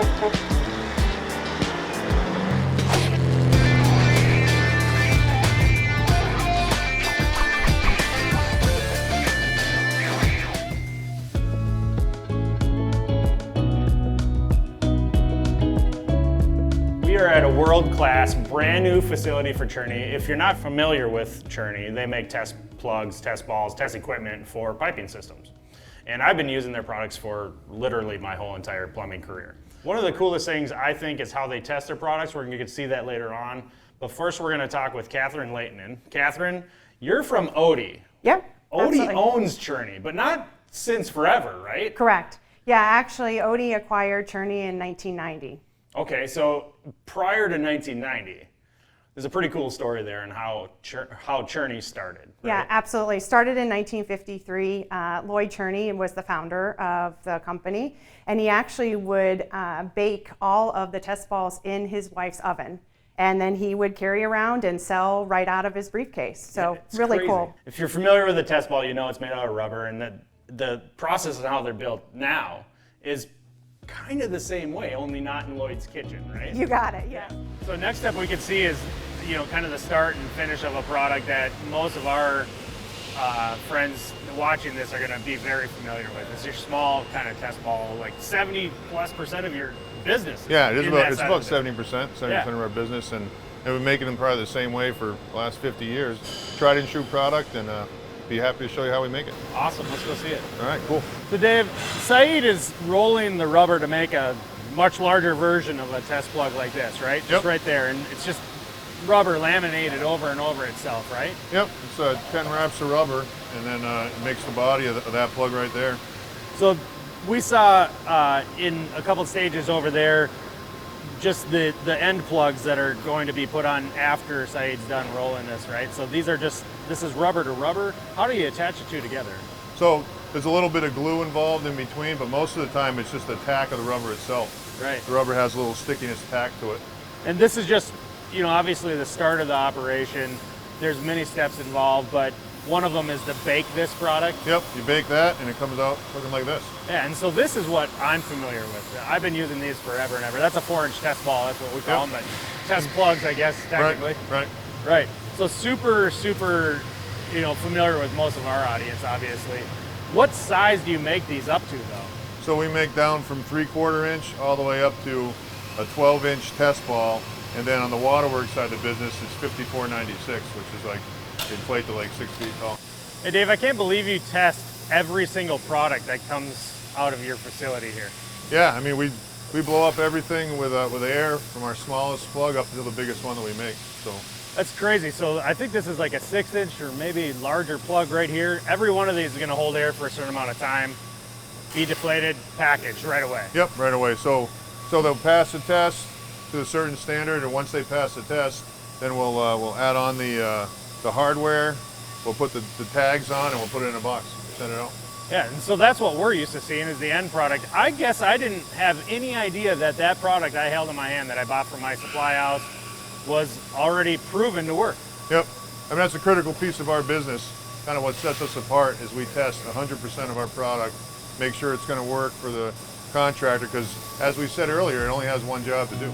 We are at a world-class, brand new facility for Cherne. If you're not familiar with Cherne, they make test plugs, test balls, test equipment for piping systems. And I've been using their products for literally my whole entire plumbing career. One of the coolest things I think is how they test their products. We're going to see that later on. But first we're going to talk with Catherine Leighton. Catherine, you're from Odie. Yep. Odie absolutely. owns Cherne, but not since forever, right? Correct. Yeah, actually, Odie acquired Cherne in 1990. Okay, so prior to 1990, there's a pretty cool story there on how Cherne started. Right? Yeah, absolutely. Started in 1953. Lloyd Cherne was the founder of the company, and he actually would bake all of the test balls in his wife's oven. And then he would carry around and sell right out of his briefcase. So It's really crazy. cool. If you're familiar with a test ball, you know it's made out of rubber, and the process of how they're built now is kind of the same way, only not in Lloyd's kitchen, right? You got it, yeah. So next step we can see is, kind of the start and finish of a product that most of our friends watching this are going to be very familiar with. It's your small kind of test ball, like 70+% of your business. Yeah, it's about 70% Yeah. of our business, and we've been making them probably the same way for the last 50 years. Tried and true product, and be happy to show you how we make it. Awesome, let's go see it. All right, cool. So Dave, Saeed is rolling the rubber to make a much larger version of a test plug like this, right? Yep. Just right there, and it's just rubber laminated over and over itself, right? Yep, it's 10 wraps of rubber, and then it makes the body of that plug right there. So we saw in a couple stages over there, just the end plugs that are going to be put on after Saeed's done rolling this, right? So this is rubber to rubber. How do you attach the two together? So there's a little bit of glue involved in between, but most of the time it's just the tack of the rubber itself. Right. The rubber has a little stickiness tack to it. And this is just, obviously the start of the operation. There's many steps involved, but one of them is to bake this product. Yep, you bake that and it comes out looking like this. Yeah, and so this is what I'm familiar with. I've been using these forever and ever. That's a 4-inch test ball, that's what we call them, but test plugs, I guess, technically. Right. So super, familiar with most of our audience, obviously. What size do you make these up to, though? So we make down from 3/4 inch all the way up to a 12-inch test ball, and then on the waterworks side of the business, it's 54.96, which is like inflate to like 6 feet tall. Hey Dave, I can't believe you test every single product that comes out of your facility here. Yeah, I mean we blow up everything with air from our smallest plug up to the biggest one that we make. So that's crazy. So I think this is like a 6-inch or maybe larger plug right here. Every one of these is going to hold air for a certain amount of time, be deflated, packaged right away. Yep, right away. So they'll pass the test to a certain standard, and once they pass the test, then we'll add on the hardware. We'll put the tags on and we'll put it in a box, send it out. Yeah, and so that's what we're used to seeing is the end product. I guess I didn't have any idea that product I held in my hand that I bought from my supply house was already proven to work. Yep, I mean that's a critical piece of our business. Kind of what sets us apart is we test 100% of our product, make sure it's going to work for the contractor, because as we said earlier, it only has one job to do.